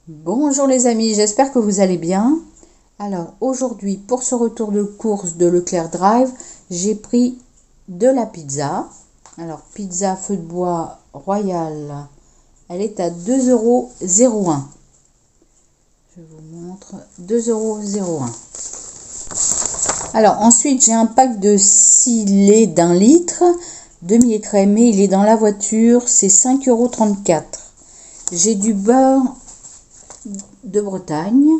Bonjour les amis, j'espère que vous allez bien. Alors aujourd'hui, pour ce retour de course de Leclerc Drive, j'ai pris de la pizza. Alors pizza feu de bois royale, elle est à 2,01 €. Je vous montre 2,01 €. Alors ensuite, j'ai un pack de 6 laits d'1 litre, demi-litre mais il est dans la voiture, c'est 5,34 €. J'ai du beurre de Bretagne,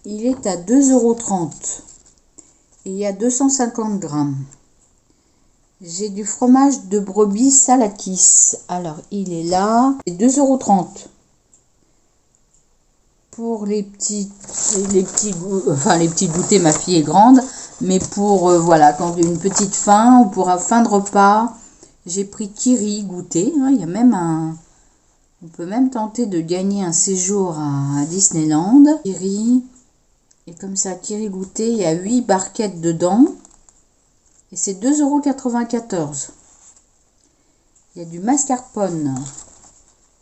il est à 2,30 € et il y a 250 grammes. J'ai du fromage de brebis Salakis, alors il est là, c'est 2,30 €. Pour les petits goûters, ma fille est grande, mais pour voilà, quand une petite faim ou pour un fin de repas, j'ai pris Kiri goûter. Il y a même on peut même tenter de gagner un séjour à Disneyland. Kiri, et comme ça, Kiri goûter, il y a 8 barquettes dedans. Et c'est 2,94 €. Il y a du mascarpone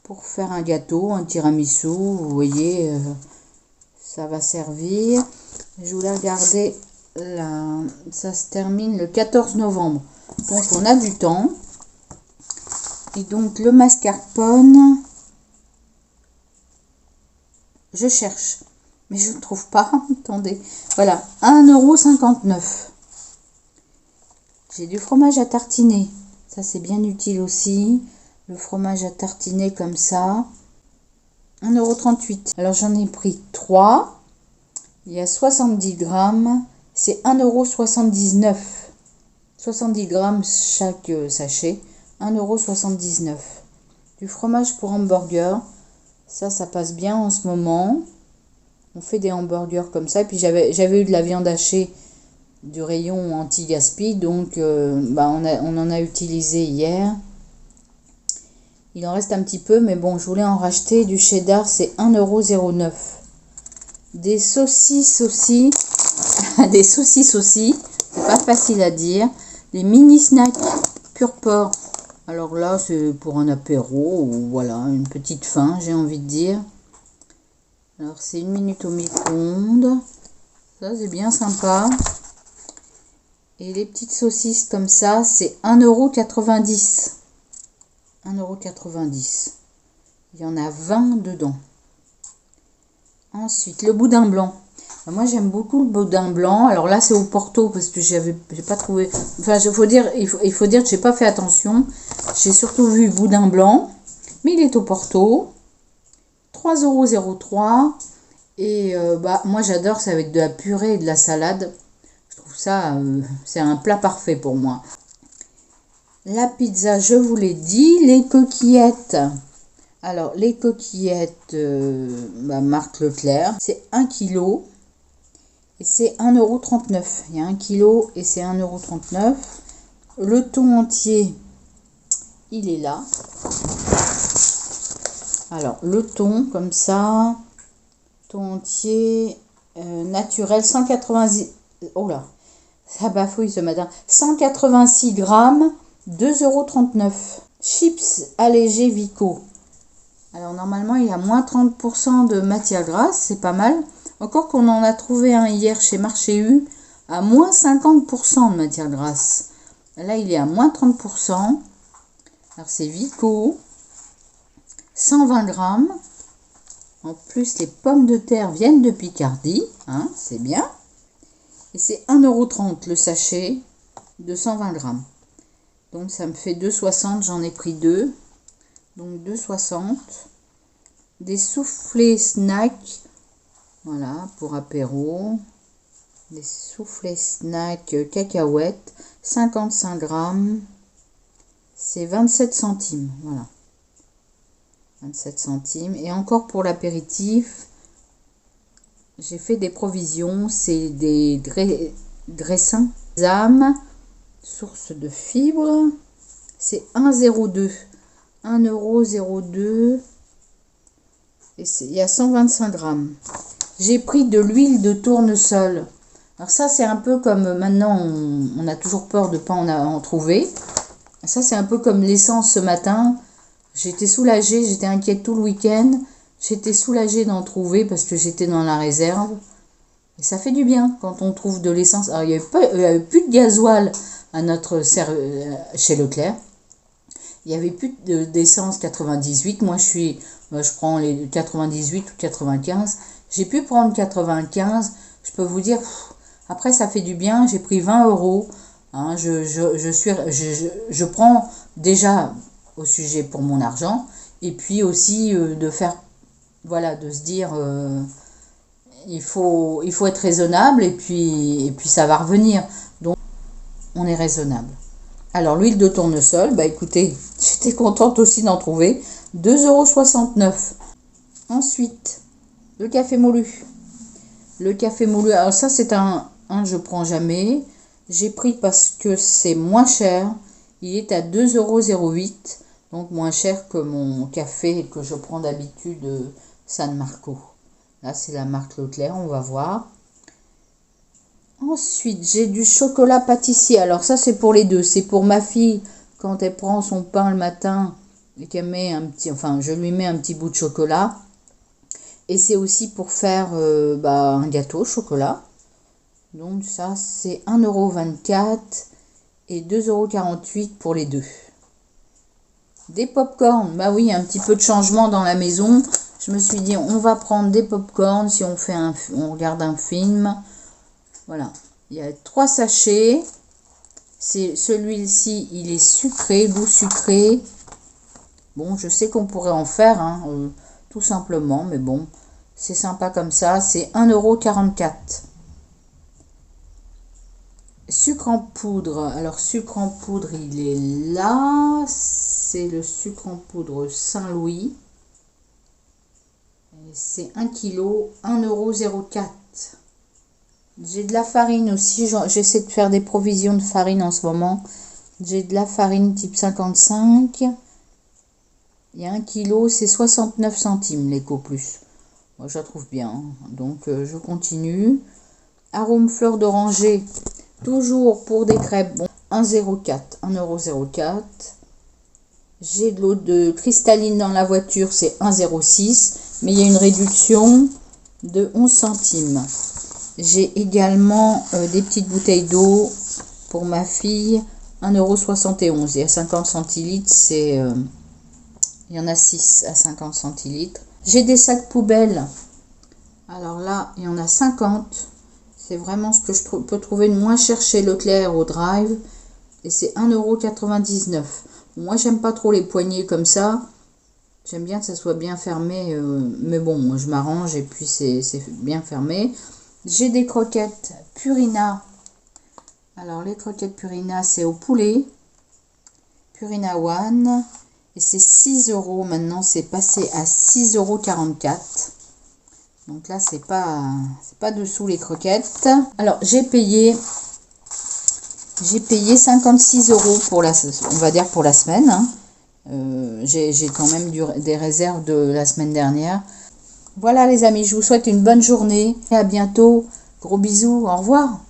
pour faire un gâteau, un tiramisu. Vous voyez, ça va servir. Je voulais regarder, ça se termine le 14 novembre. Donc on a du temps. Et donc le mascarpone, je cherche, mais je ne trouve pas. Attendez, voilà, 1,59 €. J'ai du fromage à tartiner, ça c'est bien utile aussi. Le fromage à tartiner comme ça, 1,38 €. Alors j'en ai pris 3, il y a 70 grammes, c'est 1,79 €. 70 grammes chaque sachet, 1,79 €. Du fromage pour hamburger, ça passe bien en ce moment. On fait des hamburgers comme ça. Et puis j'avais eu de la viande hachée du rayon anti-gaspi, donc on en a utilisé hier. Il en reste un petit peu, mais bon, je voulais en racheter. Du cheddar, c'est 1,09 €. Des saucisses aussi, des saucisses aussi, c'est pas facile à dire. Les mini snacks pur porc. Alors là, c'est pour un apéro, ou voilà, une petite faim, j'ai envie de dire. Alors c'est 1 minute au micro-ondes. Ça, c'est bien sympa. Et les petites saucisses comme ça, c'est 1,90 €. 1,90 €. Il y en a 20 dedans. Ensuite, le boudin blanc. Moi, j'aime beaucoup le boudin blanc. Alors là, c'est au Porto parce que j'ai pas trouvé. Enfin, il faut dire que j'ai pas fait attention. J'ai surtout vu boudin blanc, mais il est au Porto. 3,03 €. Et moi, j'adore, c'est avec de la purée et de la salade. Je trouve ça, c'est un plat parfait pour moi. La pizza, je vous l'ai dit. Les coquillettes. Alors, les coquillettes, marque Leclerc, c'est 1 kg. Et c'est 1,39 €. Il y a 1 kg et c'est 1,39 €. Le thon entier, il est là. Alors, le thon, comme ça, thon entier, naturel, 186... Oh là, ça bafouille ce matin. 186 grammes, 2,39 €. Chips allégés Vico. Alors, normalement, il y a moins 30% de matière grasse, c'est pas mal. Encore qu'on en a trouvé un hier chez Marché U à moins 50% de matière grasse. Là, il est à moins 30%. Alors, c'est Vico. 120 grammes. En plus, les pommes de terre viennent de Picardie. C'est bien. Et c'est 1,30 € le sachet de 120 grammes. Donc, ça me fait 2,60 €. J'en ai pris 2. Donc, 2,60 €. Des soufflés snacks. Voilà, pour apéro. Des soufflés snacks cacahuètes. 55 grammes. C'est 27 centimes. Voilà. 27 centimes. Et encore pour l'apéritif, j'ai fait des provisions. C'est des graissins. Sésame, source de fibres. C'est 1,02 €. 1,02 €. Et il y a 125 grammes. J'ai pris de l'huile de tournesol. Alors ça, c'est un peu comme maintenant, on a toujours peur de ne pas en trouver. Ça, c'est un peu comme l'essence ce matin. J'étais soulagée, j'étais inquiète tout le week-end. J'étais soulagée d'en trouver parce que j'étais dans la réserve. Et ça fait du bien quand on trouve de l'essence. Alors, il n'y avait plus de gasoil à chez Leclerc. Il n'y avait plus d'essence 98. Moi, je prends les 98 ou 95. J'ai pu prendre 95. Je peux vous dire, après, ça fait du bien. J'ai pris 20 euros. Hein, je prends déjà au sujet pour mon argent. Et puis aussi de faire, voilà, de se dire, il faut être raisonnable et puis ça va revenir. Donc, on est raisonnable. Alors, l'huile de tournesol, bah écoutez, j'étais contente aussi d'en trouver. 2,69 €. Ensuite, le café moulu. Le café moulu, alors ça c'est un je prends jamais. J'ai pris parce que c'est moins cher. Il est à 2,08 €. Donc moins cher que mon café que je prends d'habitude San Marco. Là c'est la marque Leclerc, on va voir. Ensuite, j'ai du chocolat pâtissier. Alors ça, c'est pour les deux. C'est pour ma fille, quand elle prend son pain le matin et qu'elle met je lui mets un petit bout de chocolat. Et c'est aussi pour faire un gâteau au chocolat. Donc ça, c'est 1,24 € et 2,48 € pour les deux. Des pop-corn. Bah oui, un petit peu de changement dans la maison. Je me suis dit, on va prendre des pop-corn si on regarde un film. Voilà, il y a 3 sachets. C'est celui-ci, il est sucré, goût sucré. Bon, je sais qu'on pourrait en faire, tout simplement, mais bon, c'est sympa comme ça. C'est 1,44 €. Sucre en poudre. Alors, sucre en poudre, il est là. C'est le sucre en poudre Saint-Louis. C'est 1 kg, 1,04 €. J'ai de la farine aussi, j'essaie de faire des provisions de farine en ce moment. J'ai de la farine type 55. Il y a 1 kg, c'est 69 centimes l'éco plus. Moi je la trouve bien, donc je continue. Arôme fleur d'oranger, toujours pour des crêpes, bon, 1,04 €. J'ai de l'eau de cristalline dans la voiture, c'est 1,06 €, mais il y a une réduction de 11 centimes. J'ai également des petites bouteilles d'eau pour ma fille, 1,71 €. Il y a 50 centilitres, il y en a 6 à 50 centilitres. J'ai des sacs poubelles. Alors là, il y en a 50. C'est vraiment ce que je peux trouver de moins cher chez Leclerc au Drive. Et c'est 1,99 €. Moi, j'aime pas trop les poignées comme ça. J'aime bien que ça soit bien fermé. Mais bon, moi, je m'arrange et puis c'est bien fermé. J'ai des croquettes Purina. Alors, les croquettes Purina, c'est au poulet. Purina One. Et c'est 6 € maintenant. C'est passé à 6,44 €. Donc là, c'est pas dessous les croquettes. Alors, j'ai payé 56 € on va dire pour la semaine. J'ai quand même des réserves de la semaine dernière. Voilà les amis, je vous souhaite une bonne journée et à bientôt. Gros bisous, au revoir.